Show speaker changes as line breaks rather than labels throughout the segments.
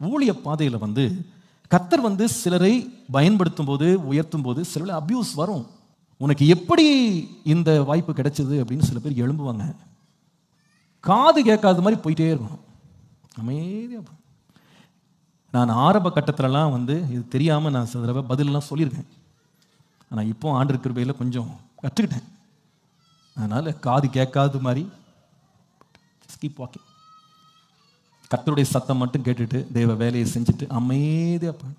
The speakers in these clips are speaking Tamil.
ஊழிய பாதையில் கர்த்தர் சிலரை பயன்படுத்தும் போது, உயர்த்தும் போது சில அபியூஸ் வரும். உனக்கு எப்படி இந்த வாய்ப்பு கிடைச்சது அப்படின்னு சில பேர் எழும்புவாங்க. காது கேட்காத மாதிரி போயிட்டே இருக்கணும், அமைதியாக. நான் ஆரம்ப கட்டத்திலலாம் இது தெரியாமல் நான் சில தடவை பதிலெலாம் சொல்லியிருக்கேன். ஆனால் இப்போ ஆண்டவர் கிருபையில் கொஞ்சம் கற்றுக்கிட்டேன். அதனால் காது கேட்காத மாதிரி கீப் வாக்கிங். கர்த்தருடைய சத்தம் மட்டும் கேட்டுட்டு தேவ வேலையை செஞ்சுட்டு அமைதியாக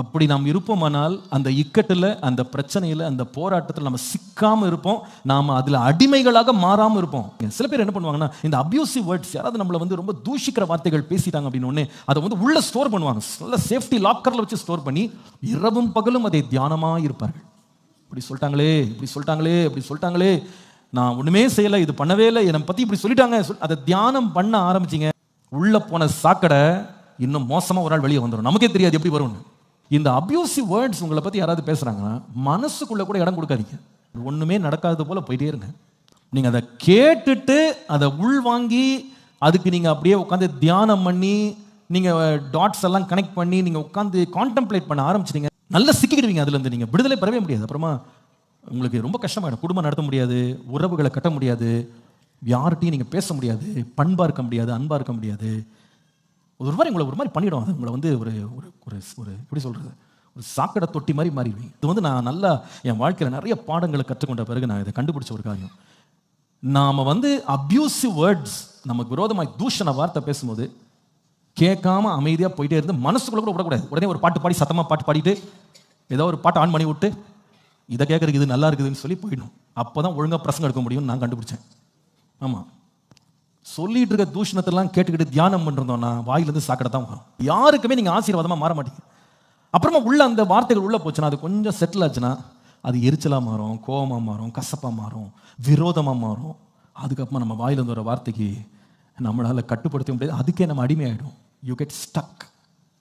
அப்படி நாம் இருப்போமானால் அந்த இக்கட்டில், அந்த பிரச்சனையில், அந்த போராட்டத்தில் நம்ம சிக்காமல் இருப்போம். நாம் அதில் அடிமைகளாக மாறாமல் இருப்போம். சில பேர் என்ன பண்ணுவாங்கன்னா, இந்த அபியூசிவ் வேர்ட்ஸ் யாராவது நம்மளை ரொம்ப தூஷிக்கிற வார்த்தைகள் பேசிட்டாங்க அப்படின்னு ஒன்று அதை உள்ள ஸ்டோர் பண்ணுவாங்க. நல்ல சேஃப்டி லாக்கரில் வச்சு ஸ்டோர் பண்ணி இரவும் பகலும் அதை தியானமாக இருப்பார்கள். இப்படி சொல்லிட்டாங்களே, இப்படி சொல்லிட்டாங்களே, இப்படி சொல்லிட்டாங்களே, நான் ஒன்றுமே செய்யலை, இது பண்ணவே இல்லை, என்னை பற்றி இப்படி சொல்லிட்டாங்க. அதை தியானம் பண்ண ஆரம்பிச்சிங்க, உள்ள போன சாக்கடை இன்னும் மோசமாக ஒரு நாள் வெளியே வந்துடும். நமக்கே தெரியாது எப்படி வரும்னு. இந்த அபியூசிவ் வேர்ட்ஸ் உங்களை பற்றி யாராவது பேசுகிறாங்கன்னா மனசுக்குள்ளே கூட இடம் கொடுக்காதீங்க. ஒன்றுமே நடக்காதது போல் போயிட்டே இருங்க. நீங்கள் அதை கேட்டுட்டு அதை உள்வாங்கி அதுக்கு நீங்கள் அப்படியே உட்காந்து தியானம் பண்ணி நீங்கள் டாட்ஸ் எல்லாம் கனெக்ட் பண்ணி நீங்கள் உட்காந்து கான்டெம்ப்ளேட் பண்ண ஆரம்பிச்சிட்டீங்க, நல்லா சிக்கிடுவீங்க. அதுலேருந்து நீங்கள் விடுதலை பெறவே முடியாது. அப்புறமா உங்களுக்கு ரொம்ப கஷ்டமாயிடும். குடும்பம் நடத்த முடியாது, உறவுகளை கட்ட முடியாது, யார்கிட்டையும் நீங்கள் பேச முடியாது, பண்பாக இருக்க முடியாது, அன்பாக இருக்க முடியாது. ஒரு மாதிரி உங்களை ஒரு மாதிரி பண்ணிவிடும். அது உங்களை ஒரு ஒரு ஒரு எப்படி சொல்கிறது, ஒரு சாக்கடை தொட்டி மாதிரி மாறிடுவீங்க. இது நான் நல்லா என் வாழ்க்கையில் நிறைய பாடங்களை கற்றுக்கொண்ட பிறகு நான் இதை கண்டுபிடிச்ச ஒரு காரியம். நாம் அபியூசிவ் வேர்ட்ஸ், நமக்கு விரோதமாக தூஷண வார்த்தை பேசும்போது கேட்காம அமைதியாக போயிட்டே இருந்து மனசுக்குள்ள கூட விடக்கூடாது. உடனே ஒரு பாட்டு பாடி சத்தமாக பாட்டு பாடிட்டு ஏதோ ஒரு பாட்டு ஆன் பண்ணி விட்டு இதை கேட்குறதுக்கு இது நல்லா இருக்குதுன்னு சொல்லி போயிடணும். அப்போ தான் ஒழுங்காக பிரசங்கம் எடுக்க முடியும்னு நான் கண்டுபிடிச்சேன். ஆமாம், சொல்லிட்டு இருக்க தூஷணத்தெல்லாம் கேட்டுக்கிட்டு தியானம் பண்ணிருந்தோம்னா வாயிலிருந்து சாக்கடை தான் வரும். யாருக்குமே நீங்கள் ஆசீர்வாதமாக மாற மாட்டீங்க. அப்புறமா உள்ள அந்த வார்த்தைகள் உள்ளே போச்சுன்னா, அது கொஞ்சம் செட்டில் ஆச்சுன்னா அது எரிச்சலாக மாறும், கோபமாக மாறும், கசப்பாக மாறும், விரோதமாக மாறும். அதுக்கப்புறமா நம்ம வாயிலிருந்து வர வார்த்தைக்கு நம்மளால் கட்டுப்படுத்த முடியாது. அதுக்கே நம்ம அடிமையாயிடும். You get stuck.